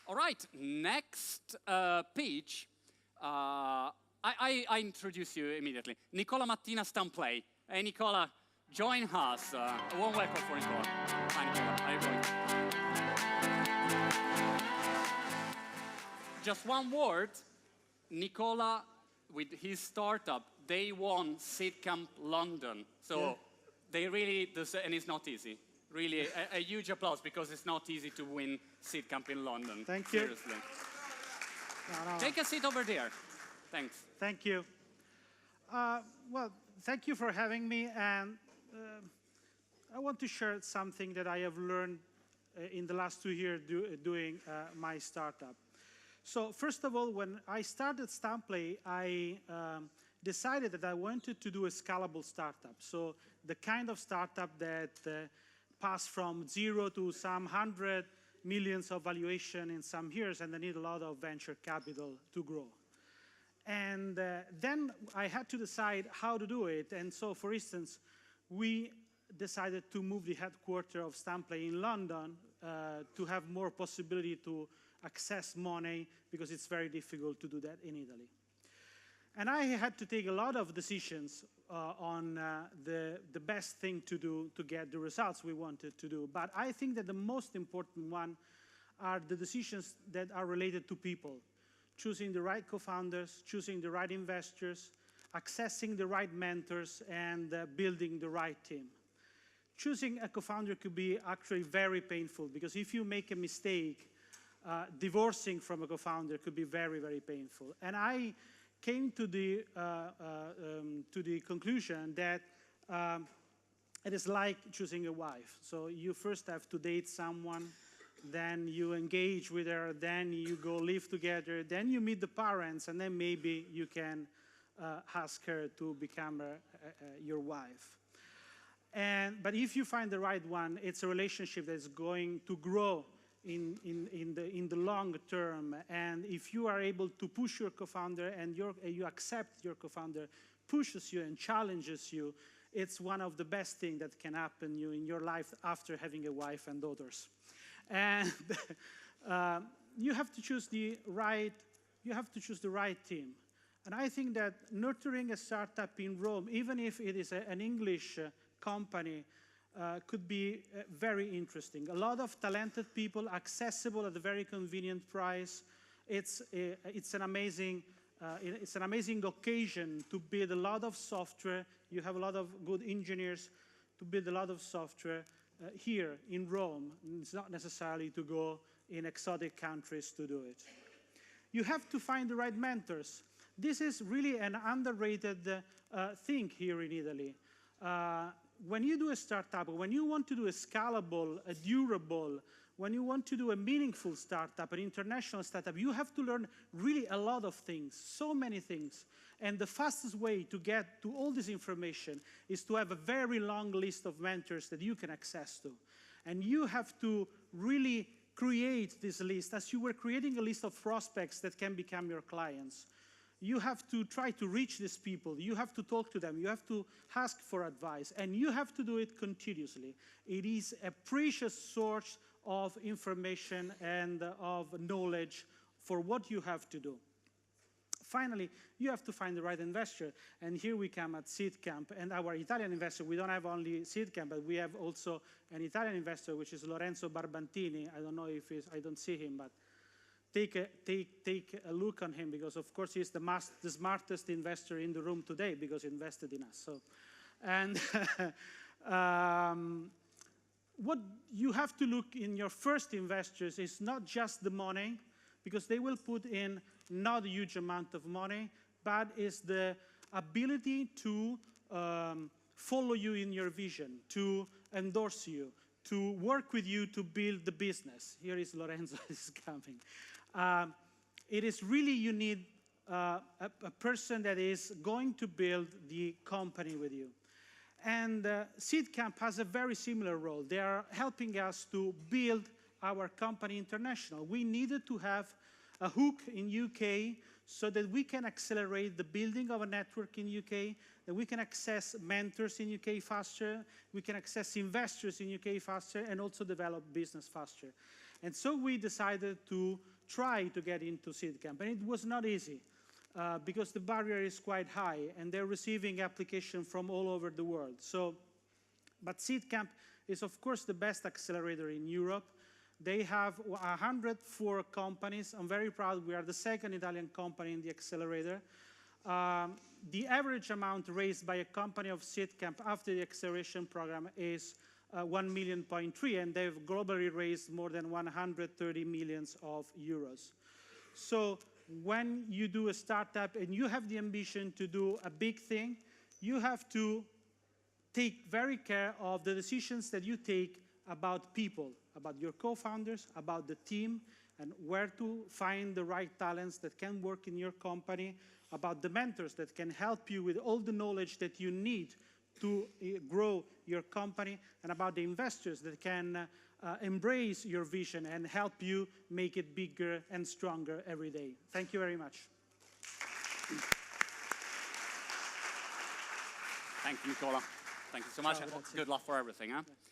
All right, next page. I introduce you immediately. Nicola Mattina, Stamplay. Hey, Nicola, join us. A warm welcome for Nicola. Hi, Nicola. How are you doing? Just one word. Nicola, with his startup, they won seedcamp London. So yeah. They really deserve, and it's not easy. Really, a huge applause, because it's not easy to win seedcamp in London. Thank you. Seriously. No. Take a seat over there. Thanks. Thank you. Well, thank you for having me. And I want to share something that I have learned in the last 2 years doing my startup. So first of all, when I started Stamplay, I decided that I wanted to do a scalable startup. So the kind of startup that pass from 0 to some 100 millions of valuation in some years, and they need a lot of venture capital to grow. And then I had to decide how to do it. And so, for instance, we decided to move the headquarters of Stamplay in London to have more possibility to access money, because it's very difficult to do that in Italy. And I had to take a lot of decisions on the best thing to do to get the results we wanted to do. But I think that the most important one are the decisions that are related to people. Choosing the right co-founders, choosing the right investors, accessing the right mentors, and building the right team. Choosing a co-founder could be actually very painful, because if you make a mistake, divorcing from a co-founder could be very, very painful. And I came to the conclusion that it is like choosing a wife. So you first have to date someone, then you engage with her, then you go live together, then you meet the parents, and then maybe you can ask her to become your wife. But if you find the right one, it's a relationship that's going to grow in the long term. And if you are able to push your co-founder, and you accept your co-founder pushes you and challenges you, it's one of the best things that can happen you in your life after having a wife and daughters. And you have to choose the right team. And I think that nurturing a startup in Rome, even if it is an English company, could be very interesting. A lot of talented people, accessible at a very convenient price. It's an amazing occasion to build a lot of software. You have a lot of good engineers to build a lot of software here in Rome. It's not necessarily to go in exotic countries to do it. You have to find the right mentors. This is really an underrated thing here in Italy. When you do a startup, when you want to do a scalable, a durable, when you want to do a meaningful startup, an international startup, you have to learn really a lot of things, so many things. And the fastest way to get to all this information is to have a very long list of mentors that you can access to. And you have to really create this list as you were creating a list of prospects that can become your clients. You have to try to reach these people. You have to talk to them. You have to ask for advice. And you have to do it continuously. It is a precious source of information and of knowledge for what you have to do. Finally, you have to find the right investor. And here we come at seedcamp. And our Italian investor, we don't have only seedcamp, but we have also an Italian investor, which is Lorenzo Barbantini. I don't know if I don't see him, but take a look on him, because of course he's the smartest investor in the room today, because he invested in us. So, and what you have to look in your first investors is not just the money, because they will put in not a huge amount of money, but is the ability to follow you in your vision, to endorse you, to work with you to build the business. Here is Lorenzo is coming. It is really, you need a person that is going to build the company with you. And seedcamp has a very similar role. They are helping us to build our company international. We needed to have a hook in UK so that we can accelerate the building of a network in UK, that we can access mentors in UK faster, we can access investors in UK faster, and also develop business faster. And so we decided to try to get into seedcamp. And it was not easy because the barrier is quite high and they're receiving applications from all over the world. But seedcamp is, of course, the best accelerator in Europe. They have 104 companies. I'm very proud. We are the second Italian company in the accelerator. The average amount raised by a company of seedcamp after the acceleration program is 1.3 million, and they've globally raised more than 130 million euros. So when you do a startup and you have the ambition to do a big thing, you have to take very care of the decisions that you take about people, about your co-founders, about the team, and where to find the right talents that can work in your company, about the mentors that can help you with all the knowledge that you need to grow your company, and about the investors that can embrace your vision and help you make it bigger and stronger every day. Thank you very much. Thank you, Nicola. Thank you so much. Ciao, And grazie. good luck for everything. Huh?